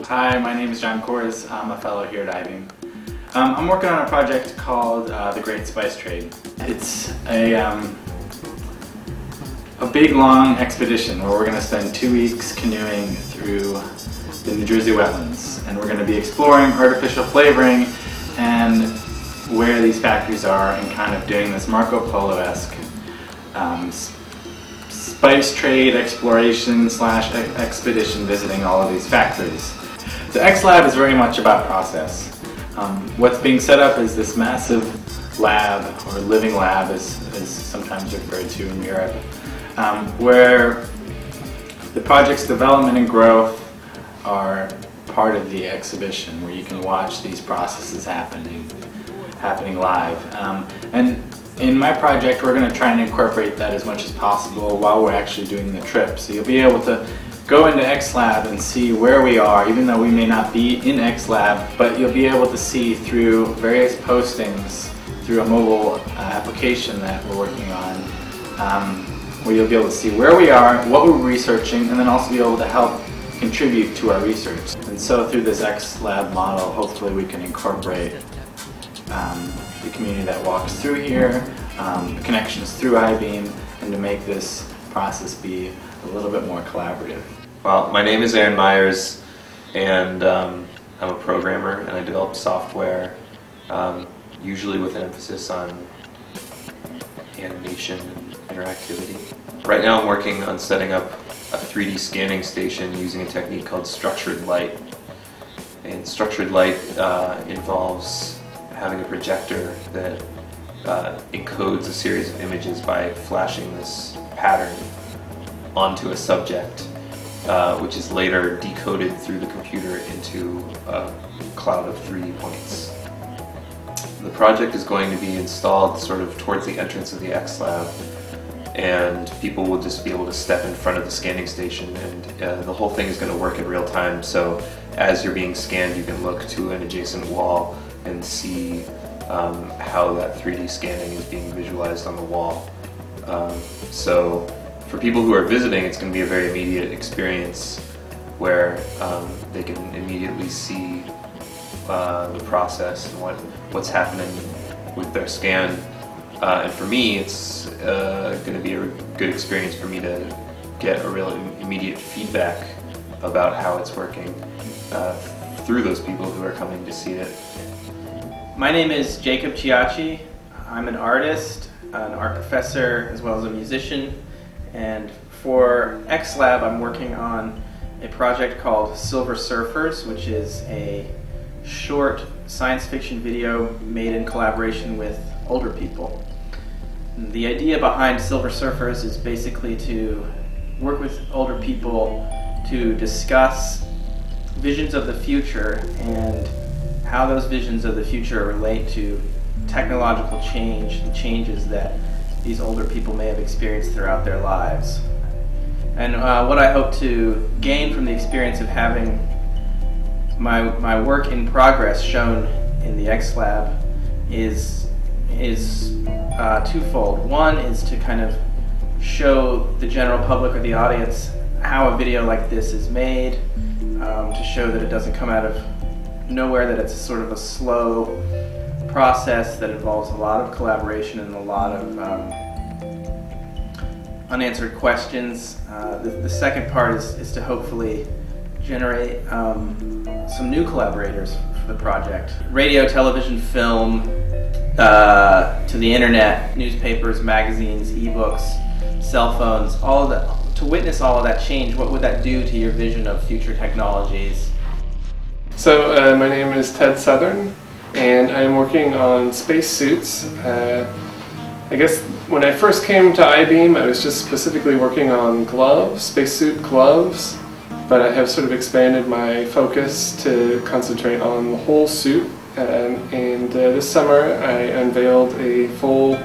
Hi, my name is John Kors. I'm a fellow here at Eyebeam. I'm working on a project called The Great Spice Trade. It's a big, long expedition where we're going to spend 2 weeks canoeing through the New Jersey wetlands, and we're going to be exploring artificial flavoring and where these factories are, and kind of doing this Marco Polo-esque spice trade exploration / expedition, visiting all of these factories. The X Lab is very much about process. What's being set up is this massive lab, or living lab as sometimes referred to in Europe, where the project's development and growth are part of the exhibition, where you can watch these processes happening live. And in my project, we're going to try and incorporate that as much as possible while we're actually doing the trip. So you'll be able to go into X Lab and see where we are, even though we may not be in X Lab, but you'll be able to see through various postings, through a mobile application that we're working on, where you'll be able to see where we are, what we're researching, and then also be able to help contribute to our research. And so through this X Lab model, hopefully we can incorporate the community that walks through here, the connections through Eyebeam, and to make this process be a little bit more collaborative. Well, my name is MEYERS, and I'm a programmer, and I develop software, usually with an emphasis on animation and interactivity. Right now I'm working on setting up a 3D scanning station using a technique called structured light. And structured light involves having a projector that encodes a series of images by flashing this pattern onto a subject, which is later decoded through the computer into a cloud of 3D points. The project is going to be installed sort of towards the entrance of the X Lab, and people will just be able to step in front of the scanning station, and the whole thing is going to work in real time. So as you're being scanned, you can look to an adjacent wall and see how that 3D scanning is being visualized on the wall. So for people who are visiting, it's going to be a very immediate experience where they can immediately see the process and what's happening with their scan. And for me, it's going to be a good experience for me to get a real immediate feedback about how it's working through those people who are coming to see it. My name is Jacob Chiachi. I'm an artist, an art professor, as well as a musician. And for X Lab, I'm working on a project called Silver Surfers, which is a short science fiction video made in collaboration with older people. And the idea behind Silver Surfers is basically to work with older people to discuss visions of the future and how those visions of the future relate to technological change and changes that these older people may have experienced throughout their lives. And what I hope to gain from the experience of having my work in progress shown in the X Lab is twofold. One is to kind of show the general public or the audience how a video like this is made, to show that it doesn't come out of nowhere, that it's sort of a slow process that involves a lot of collaboration and a lot of unanswered questions. The second part is to hopefully generate some new collaborators for the project. Radio, television, film, to the internet, newspapers, magazines, ebooks, cell phones, all of that. To witness all of that change, what would that do to your vision of future technologies? So my name is Ted Southern, and I'm working on space suits. I guess when I first came to Eyebeam, I was just specifically working on gloves, spacesuit gloves, but I have sort of expanded my focus to concentrate on the whole suit. And this summer I unveiled a full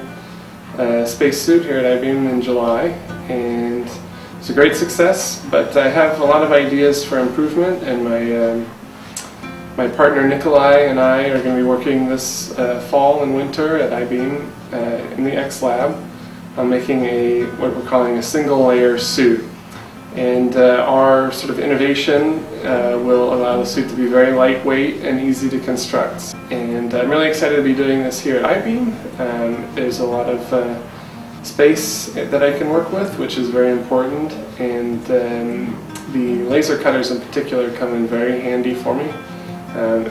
spacesuit here at Eyebeam in July, and it's a great success, but I have a lot of ideas for improvement, and my partner Nikolai and I are going to be working this fall and winter at Eyebeam in the X Lab on making what we're calling a single layer suit. And our sort of innovation will allow the suit to be very lightweight and easy to construct. And I'm really excited to be doing this here at Eyebeam. There's a lot of space that I can work with, which is very important. And the laser cutters in particular come in very handy for me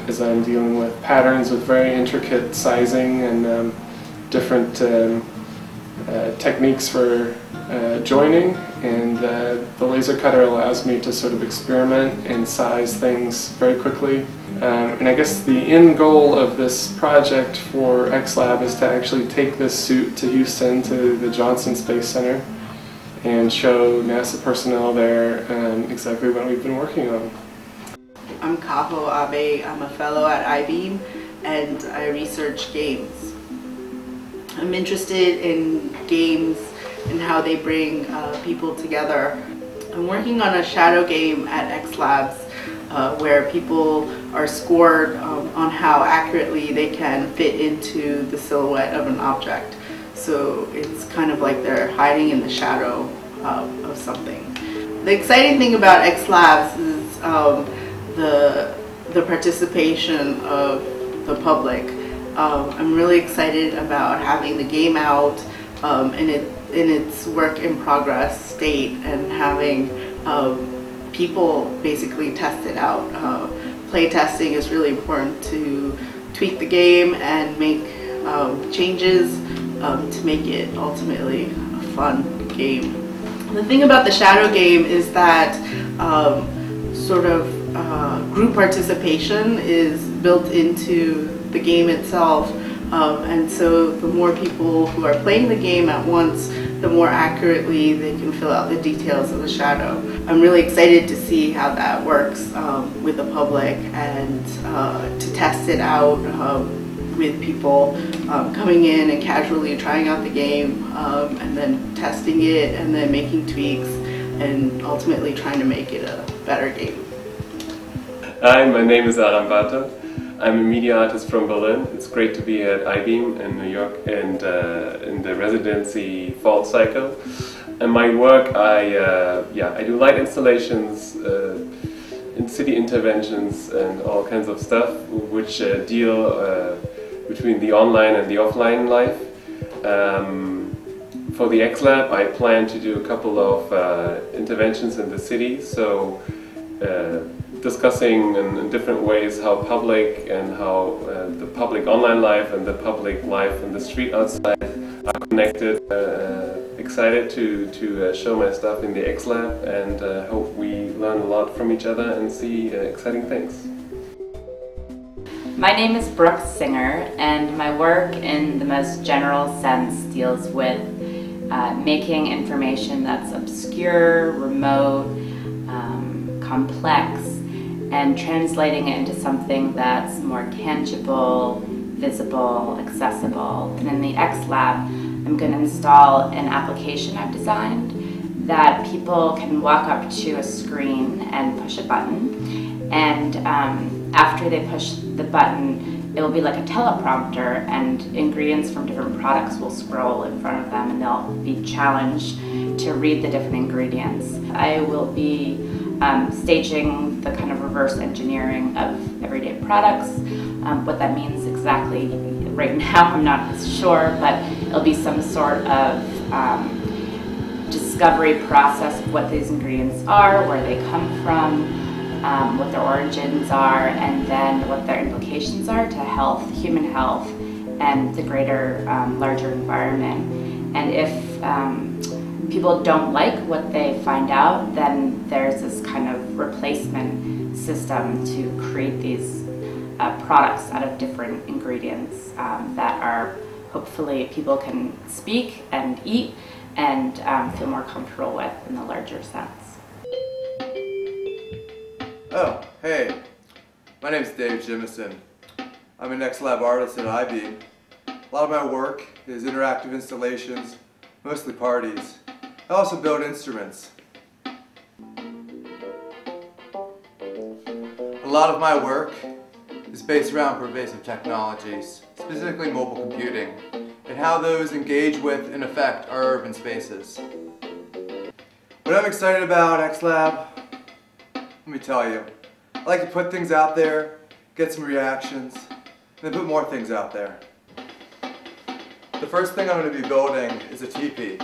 as I'm dealing with patterns with very intricate sizing and different techniques for joining, and the laser cutter allows me to sort of experiment and size things very quickly. And I guess the end goal of this project for XLab is to actually take this suit to Houston, to the Johnson Space Center, and show NASA personnel there exactly what we've been working on. I'm Kaho Abe. I'm a fellow at Eyebeam, and I research games. I'm interested in games and how they bring people together. I'm working on a shadow game at XLabs where people are scored on how accurately they can fit into the silhouette of an object. So it's kind of like they're hiding in the shadow of something. The exciting thing about XLabs is the participation of the public. I'm really excited about having the game out in its work in progress state and having people basically test it out. Play testing is really important to tweak the game and make changes to make it ultimately a fun game. The thing about the shadow game is that sort of group participation is built into the game itself, and so the more people who are playing the game at once, the more accurately they can fill out the details of the shadow. I'm really excited to see how that works with the public, and to test it out with people coming in and casually trying out the game, and then testing it and then making tweaks and ultimately trying to make it a better game. Hi, my name is Aram Bata. I'm a media artist from Berlin. It's great to be at Eyebeam in New York and in the residency fall cycle. And my work, I do light installations, in city interventions and all kinds of stuff which deal between the online and the offline life. For the XLab, I plan to do a couple of interventions in the city, so discussing in different ways how public and how the public online life and the public life in the street outside are connected. Excited to show my stuff in the XLab, and hope we learn a lot from each other and see exciting things. My name is Brooke Singer, and my work in the most general sense deals with making information that's obscure, remote, complex, and translating it into something that's more tangible, visible, accessible. And in the XLab, I'm going to install an application I've designed that people can walk up to a screen and push a button. And after they push the button, it will be like a teleprompter, and ingredients from different products will scroll in front of them, and they'll be challenged to read the different ingredients. I will be staging the kind of reverse engineering of everyday products. What that means exactly right now, I'm not sure, but it'll be some sort of discovery process of what these ingredients are, where they come from, what their origins are, and then what their implications are to health, human health, and the greater, larger environment. And if people don't like what they find out, then there's this kind of replacement system to create these products out of different ingredients that are hopefully people can speak and eat and feel more comfortable with in the larger sense. Oh, hey, my name's Dave Jimison. I'm an XLab artist at Eyebeam. A lot of my work is interactive installations, mostly parties. I also build instruments. A lot of my work is based around pervasive technologies, specifically mobile computing, and how those engage with and affect our urban spaces. What What I'm excited about XLab, let me tell you. I like to put things out there, get some reactions, and then put more things out there. The first thing I'm going to be building is a teepee.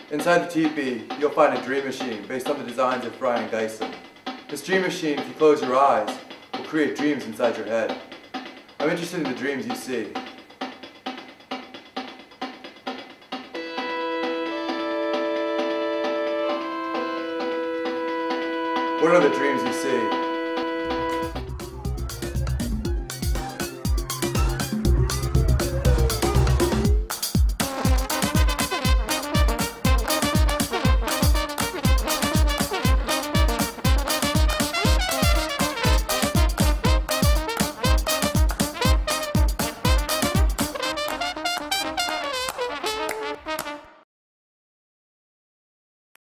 Inside the teepee, you'll find a dream machine based on the designs of Brian Dyson. This dream machine, if you close your eyes, will create dreams inside your head. I'm interested in the dreams you see. What are the dreams you see?